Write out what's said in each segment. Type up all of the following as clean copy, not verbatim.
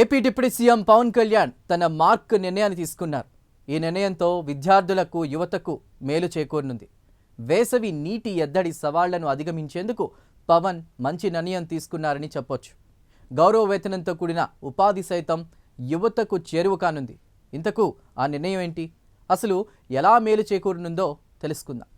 AP deputy CM Pawan Kalyan తన mark నిర్ణయాన్ని తీసుకున్నారు. ఈ నిర్ణయంతో విద్యార్థులకు, యువతకు మేలు చేకూరనుంది. వేసవి నీటి ఎద్దడి సవాళ్లను అధిగమించేందుకు పవన్ మంచి నిర్ణయం తీసుకున్నారని చెప్పొచ్చు. గౌరవ వేతనంతో కూడిన ఉపాధి సైతం యువతకు చేరువ కానుంది. ఇంతకు ఆ నిర్ణయం ఏంటి? అసలు ఎలా మేలు చేకూరనుందో తెలుసుకుందాం.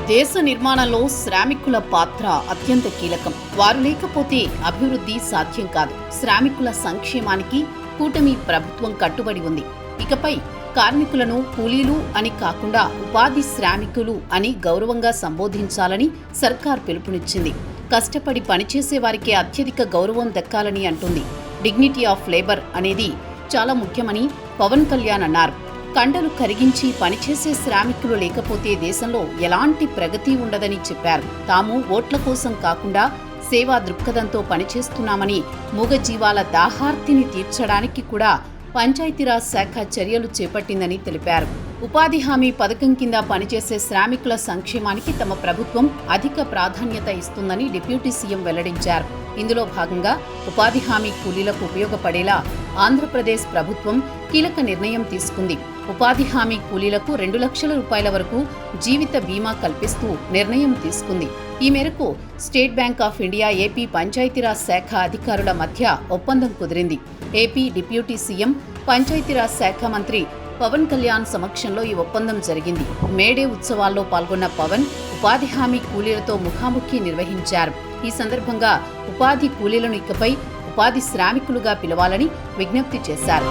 దేశ నిర్మాణంలో శ్రామికుల పాత్ర అత్యంత కీలకం. వారు లేకపోతే అభివృద్ధి సాధ్యం కాదు. శ్రామికుల సంక్షేమానికి కూటమి ప్రభుత్వం కట్టుబడి ఉంది. ఇకపై కార్మికులను కూలీలు అని కాకుండా ఉపాధి శ్రామికులు అని గౌరవంగా సంబోధించాలని సర్కార్ పిలుపునిచ్చింది. కష్టపడి పనిచేసే వారికి అత్యధిక గౌరవం దక్కాలని అంటుంది. డిగ్నిటీ ఆఫ్ లేబర్ అనేది చాలా ముఖ్యమని పవన్ కళ్యాణ్ అన్నారు. కండలు కరిగించి పనిచేసే శ్రామికులు లేకపోతే దేశంలో ఎలాంటి ప్రగతి ఉండదని చెప్పారు. తాము ఓట్ల కోసం కాకుండా సేవా దృక్పథంతో పనిచేస్తున్నామని, మూగజీవాల దాహార్తిని తీర్చడానికి కూడా పంచాయతీరాజ్ శాఖ చర్యలు చేపట్టిందని తెలిపారు. ఉపాధి హామీ పథకం కింద పనిచేసే శ్రామికుల సంక్షేమానికి తమ ప్రభుత్వం అధిక ప్రాధాన్యత ఇస్తుందని డిప్యూటీ సీఎం వెల్లడించారు. ఇందులో భాగంగా ఉపాధి హామీ కూలీలకు ఉపయోగపడేలా ఆంధ్రప్రదేశ్ ప్రభుత్వం కీలక నిర్ణయం తీసుకుంది. ఉపాధి హామీ కూలీలకు 2 లక్షల రూపాయల వరకు జీవిత బీమా కల్పిస్తూ నిర్ణయం తీసుకుంది. ఈ మేరకు state bank of India, AP Panchayati Raj శాఖ అధికారుల మధ్య ఒప్పందం కుదిరింది. ఏపీ డిప్యూటీ సీఎం, పంచాయతీరాజ్ శాఖ మంత్రి పవన్ కళ్యాణ్ సమక్షంలో ఈ ఒప్పందం జరిగింది. మేడే ఉత్సవాల్లో పాల్గొన్న పవన్ ఉపాధి హామీ కూలీలతో ముఖాముఖి నిర్వహించారు. ఈ సందర్భంగా ఉపాధి కూలీలను ఇకపై ఉపాధి శ్రామికులుగా పిలవాలని విజ్ఞప్తి చేశారు.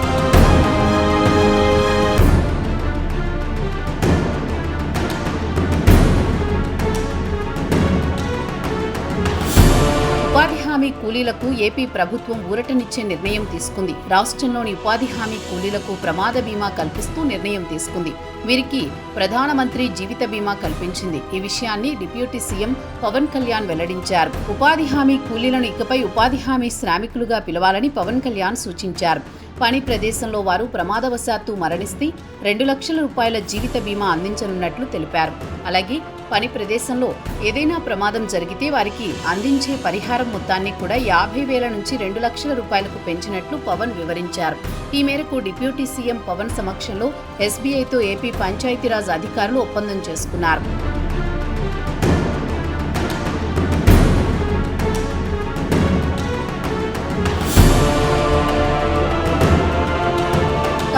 ఉపాధి హామీ కూలీలకు ఏపీ ప్రభుత్వం ఊరటనిచ్చే నిర్ణయం తీసుకుంది. రాష్ట్రంలోని ఉపాధి హామీ కూలీలకు ప్రమాద బీమా కల్పిస్తూ నిర్ణయం తీసుకుంది. వీరికి ప్రధానమంత్రి జీవిత బీమా కల్పించింది. ఈ విషయాన్ని డిప్యూటీ సీఎం పవన్ కళ్యాణ్ వెల్లడించారు. ఉపాధి హామీ కూలీలను ఇకపై ఉపాధి హామీ శ్రామికులుగా పిలవాలని పవన్ కళ్యాణ్ సూచించారు. పని ప్రదేశంలో వారు ప్రమాదవశాత్తు మరణిస్తే 2 లక్షల రూపాయల జీవిత బీమా అందించనున్నట్లు తెలిపారు. అలాగే పని ప్రదేశంలో ఏదైనా ప్రమాదం జరిగితే వారికి అందించే పరిహారం మొత్తాన్ని కూడా 50,000 నుంచి 2 లక్షల రూపాయలకు పెంచినట్లు పవన్ వివరించారు. ఈ మేరకు డిప్యూటీ సీఎం పవన్ సమక్షంలో ఎస్బీఐతో ఏపీ పంచాయతీరాజ్ అధికారులు ఒప్పందం చేసుకున్నారు.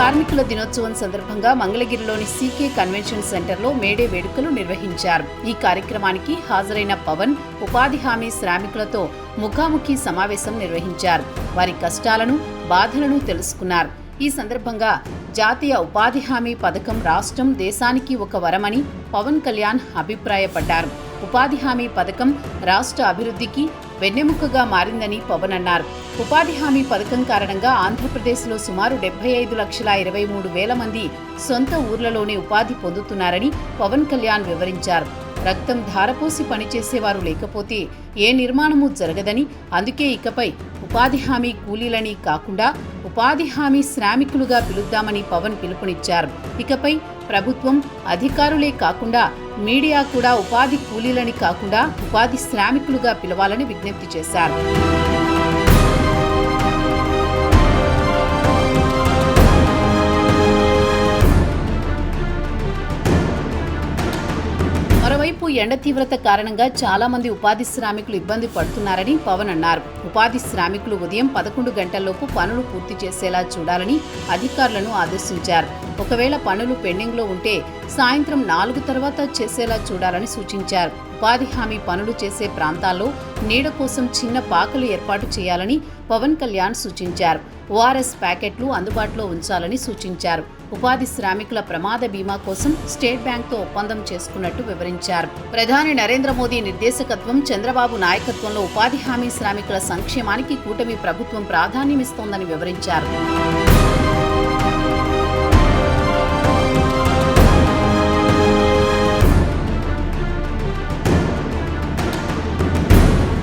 కార్మికుల దినోత్సవం సందర్భంగా మంగళగిరిలోని సీకే కన్వెన్షన్ సెంటర్లో మేడే వేడుకలు నిర్వహించారు. ఈ కార్యక్రమానికి హాజరైన పవన్ ఉపాధి హామీ శ్రామికులతో ముఖాముఖి సమావేశం నిర్వహించారు. వారి కష్టాలను, బాధలను తెలుసుకున్నారు. ఈ సందర్భంగా జాతీయ ఉపాధి హామీ పథకం రాష్ట్రం, దేశానికి ఒక వరమని పవన్ కళ్యాణ్ అభిప్రాయపడ్డారు. ఉపాధి హామీ పథకం రాష్ట్ర అభివృద్ధికి వెన్నెముకగా మారిందని పవన్ అన్నారు. ఉపాధి హామీ పథకం కారణంగా ఆంధ్రప్రదేశ్లో సుమారు 75,23,000 మంది సొంత ఊర్లలోనే ఉపాధి పొందుతున్నారని పవన్ కళ్యాణ్ వివరించారు. రక్తం ధారపోసి పనిచేసేవారు లేకపోతే ఏ నిర్మాణము జరగదని, అందుకే ఇకపై ఉపాధి హామీ కూలీలని కాకుండా ఉపాధి హామీ శ్రామికులుగా పిలుద్దామని పవన్ పిలుపునిచ్చారు. ఇకపై ప్రభుత్వం, అధికారులే కాకుండా మీడియా కూడా ఉపాధి కూలీలని కాకుండా ఉపాధి శ్రామికులుగా పిలవాలని విజ్ఞప్తి చేశారు. మరోవైపు ఎండ తీవ్రత కారణంగా చాలా మంది ఉపాధి శ్రామికులు ఇబ్బంది పడుతున్నారని పవన్ అన్నారు. ఉపాధి శ్రామికులు ఉదయం 11 గంటల్లోపు పనులు పూర్తి చేసేలా చూడాలని అధికారులను ఆదేశించారు. ఒకవేళ పనులు పెండింగ్లో ఉంటే సాయంత్రం 4 తర్వాత చేసేలా చూడాలని సూచించారు. ఉపాధి హామీ పనులు చేసే ప్రాంతాల్లో నీడ కోసం చిన్న పాకలు ఏర్పాటు చేయాలని పవన్ కళ్యాణ్ సూచించారు. ఓఆర్ఎస్ ప్యాకెట్లు అందుబాటులో ఉంచాలని సూచించారు. ఉపాధి శ్రామికుల ప్రమాద బీమా కోసం స్టేట్ బ్యాంక్తో ఒప్పందం చేసుకున్నట్టు వివరించారు. ప్రధాని నరేంద్ర మోదీ నిర్దేశకత్వం, చంద్రబాబు నాయకత్వంలో ఉపాధి హామీ శ్రామికుల సంక్షేమానికి కూటమి ప్రభుత్వం ప్రాధాన్యమిస్తోందని వివరించారు.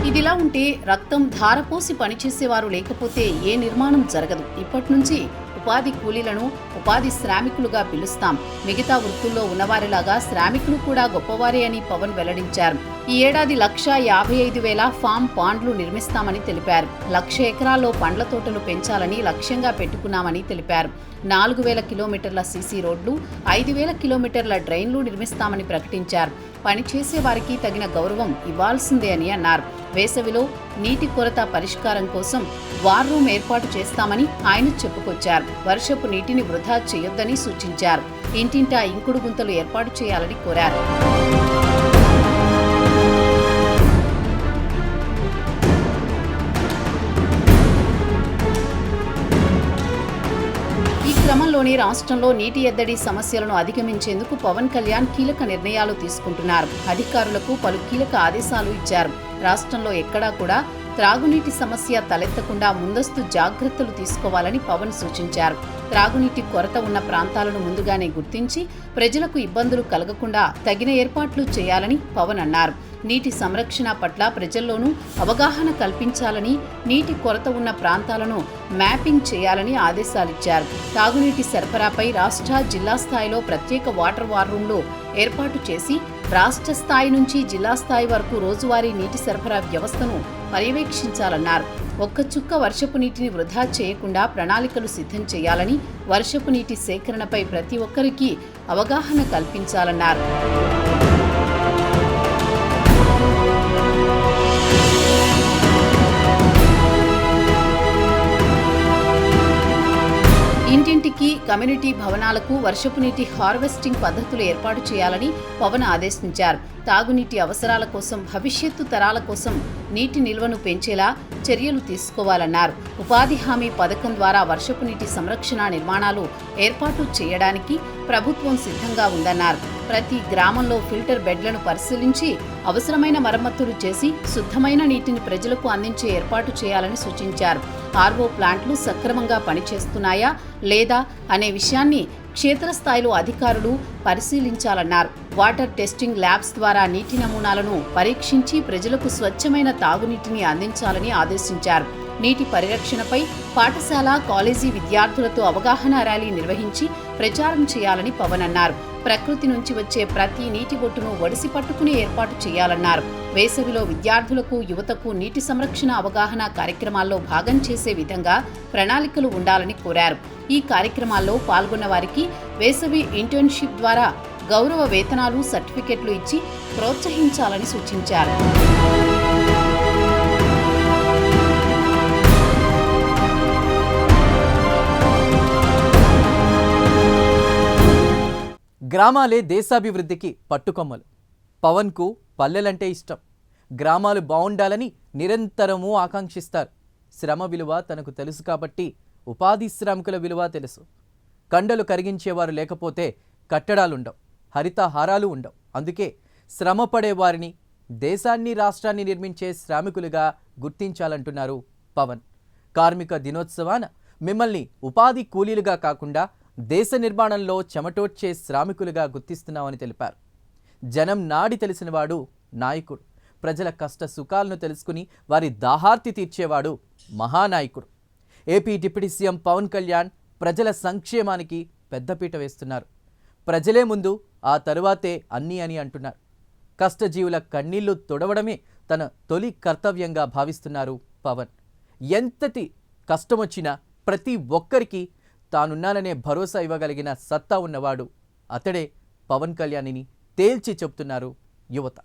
ఇదిలా ఉంటే రక్తం ధారపోసి పనిచేసేవారు లేకపోతే ఏ నిర్మాణం జరగదు. ఇప్పటి నుంచి ఉపాధి కూలీలను ఉపాధి శ్రామికులుగా పిలుస్తాం. మిగతా వృత్తుల్లో ఉన్నవారిలాగా శ్రామికులు కూడా గొప్పవారే అని పవన్ వెల్లడించారు. ఈ ఏడాది 1,55,000 ఫామ్ పాండ్లు నిర్మిస్తామని తెలిపారు. 1,00,000 ఎకరాల్లో పండ్ల తోటలు పెంచాలని లక్ష్యంగా పెట్టుకున్నామని తెలిపారు. 4,000 కిలోమీటర్ల సీసీ రోడ్లు, 5,000 కిలోమీటర్ల డ్రైన్లు నిర్మిస్తామని ప్రకటించారు. పనిచేసే వారికి తగిన గౌరవం ఇవ్వాల్సిందే అని అన్నారు. వేసవిలో నీటి కొరత పరిష్కారం కోసం వార్ రూమ్ ఏర్పాటు చేస్తామని ఆయన చెప్పుకొచ్చారు. వర్షపు నీటిని వృధా చేయొద్దని సూచించారు. ఇంటింటా ఇంకుడు గుంతలు ఏర్పాటు చేయాలని కోరారు. ఈ క్రమంలోనే రాష్ట్రంలో నీటి ఎద్దడి సమస్యలను అధిగమించేందుకు పవన్ కళ్యాణ్ కీలక నిర్ణయాలు తీసుకుంటున్నారు. అధికారులకు పలు కీలక ఆదేశాలు ఇచ్చారు. రాష్ట్రంలో ఎక్కడా కూడా త్రాగునీటి సమస్య తలెత్తకుండా ముందస్తు జాగ్రత్తలు తీసుకోవాలని పవన్ సూచించారు. త్రాగునీటి కొరత ఉన్న ప్రాంతాలను ముందుగానే గుర్తించి ప్రజలకు ఇబ్బందులు కలగకుండా తగిన ఏర్పాట్లు చేయాలని పవన్ అన్నారు. నీటి సంరక్షణ పట్ల ప్రజల్లోనూ అవగాహన కల్పించాలని, నీటి కొరత ఉన్న ప్రాంతాలను మ్యాపింగ్ చేయాలని ఆదేశాలిచ్చారు. తాగునీటి సరఫరాపై రాష్ట్ర, జిల్లా స్థాయిలో ప్రత్యేక వాటర్ వార్ రూమ్లు ఏర్పాటు చేసి రాష్ట్ర స్థాయి నుంచి జిల్లా స్థాయి వరకు రోజువారీ నీటి సరఫరా వ్యవస్థను పర్యవేక్షించాలన్నారు. ఒక్క చుక్క వర్షపు నీటిని వృధా చేయకుండా ప్రణాళికలు సిద్ధం చేయాలని, వర్షపు నీటి సేకరణపై ప్రతి ఒక్కరికి అవగాహన కల్పించాలన్నారు. ఇంటింటికి, కమ్యూనిటీ భవనాలకు వర్షపు నీటి హార్వెస్టింగ్ పద్ధతులు ఏర్పాటు చేయాలని పవన్ ఆదేశించారు. తాగునీటి అవసరాల కోసం, భవిష్యత్తు తరాల కోసం నీటి నిల్వను పెంచేలా చర్యలు తీసుకోవాలన్నారు. ఉపాధి హామీ పథకం ద్వారా వర్షపు నీటి సంరక్షణ నిర్మాణాలు ఏర్పాటు చేయడానికి ప్రభుత్వం సిద్ధంగా ఉందన్నారు. ప్రతి గ్రామంలో ఫిల్టర్ బెడ్లను పరిశీలించి అవసరమైన మరమ్మతులు చేసి శుద్ధమైన నీటిని ప్రజలకు అందించే ఏర్పాటు చేయాలని సూచించారు. ఆర్ఓ ప్లాంట్లు సక్రమంగా పనిచేస్తున్నాయా లేదా అనే విషయాన్ని క్షేత్రస్థాయిలో అధికారులు పరిశీలించాలన్నారు. వాటర్ టెస్టింగ్ ల్యాబ్స్ ద్వారా నీటి నమూనాలను పరీక్షించి ప్రజలకు స్వచ్ఛమైన తాగునీటిని అందించాలని ఆదేశించారు. నీటి పరిరక్షణపై పాఠశాల, కాలేజీ విద్యార్థులతో అవగాహన ర్యాలీ నిర్వహించి ప్రచారం చేయాలని పవన్ అన్నారు. ప్రకృతి నుంచి వచ్చే ప్రతి నీటి బొట్టును ఒడిసి పట్టుకుని ఏర్పాటు చేయాలన్నారు. వేసవిలో విద్యార్థులకు, యువతకు నీటి సంరక్షణ అవగాహన కార్యక్రమాల్లో భాగం చేసే విధంగా ప్రణాళికలు ఉండాలని కోరారు. ఈ కార్యక్రమాల్లో పాల్గొన్న వారికి వేసవి ఇంటర్న్షిప్ ద్వారా గౌరవ వేతనాలు, సర్టిఫికెట్లు ఇచ్చి ప్రోత్సహించాలని సూచించారు. గ్రామాలే దేశాభివృద్ధికి పట్టుకొమ్మలు. పవన్కు పల్లెలంటే ఇష్టం. గ్రామాలు బాగుండాలని నిరంతరము ఆకాంక్షిస్తారు. శ్రమ విలువ తనకు తెలుసు కాబట్టి ఉపాధి శ్రామికుల విలువ తెలుసు. కండలు కరిగించేవారు లేకపోతే కట్టడాలుండవు, హరితహారాలు ఉండవు. అందుకే శ్రమపడే వారిని, దేశాన్ని, రాష్ట్రాన్ని నిర్మించే శ్రామికులుగా గుర్తించాలంటున్నారు పవన్. కార్మిక దినోత్సవాన మిమ్మల్ని ఉపాధి కూలీలుగా కాకుండా దేశ నిర్మాణంలో చెమటోడ్చే శ్రామికులుగా గుర్తిస్తున్నామని తెలిపారు. జనం నాడి తెలిసినవాడు నాయకుడు. ప్రజల కష్ట సుఖాలను తెలుసుకుని వారి దాహార్తి తీర్చేవాడు మహానాయకుడు. AP deputy CM Pawan Kalyan ప్రజల సంక్షేమానికి పెద్దపీట వేస్తున్నారు. ప్రజలే ముందు, ఆ తరువాతే అన్నీ అని అంటున్నారు. కష్టజీవుల కన్నీళ్లు తొడవడమే తన తొలి కర్తవ్యంగా భావిస్తున్నారు పవన్. ఎంతటి కష్టమొచ్చినా ప్రతి ఒక్కరికి తానున్నాననే భరోసా ఇవ్వగలిగిన సత్తా ఉన్నవాడు అతడే పవన్ కళ్యాణ్ని తేల్చి చెప్తున్నారు యువత.